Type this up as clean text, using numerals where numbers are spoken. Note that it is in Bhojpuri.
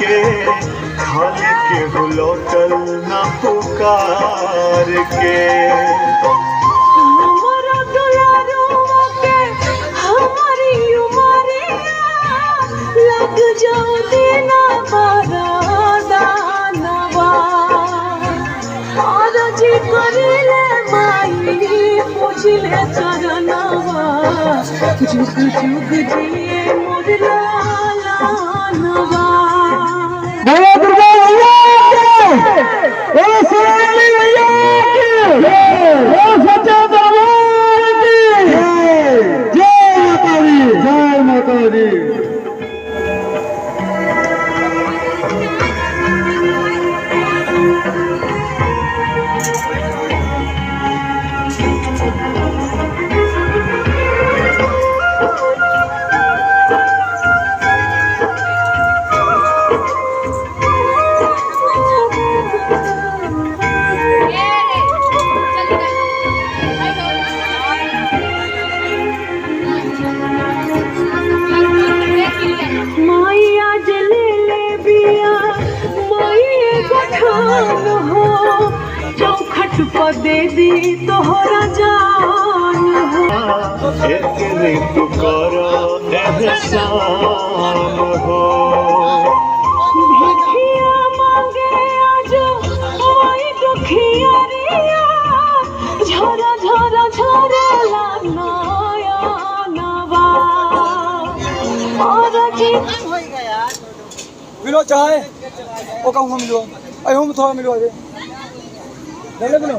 के खाली के लौटल न पुकार के लग जाओ देना दानवा और जी करिले माई पूछले चरणवा जुग जुग जिए मोर लालनवा। बोलो दुर्गा मैया की, बोलो सोनाली मैया की, बोलो सच्चा दरबार की जय माता दी, जय माता दी। चौखट पर दे दी तोहरा जान हो एक करो एहसान हो भिखिया मांगे आज माई दुखिया रिया झरा झरा झरा नया नवा और जी मिलो चाहे ओ कहूँ मिलो अयो थोड़ा मिलो अरे ले लो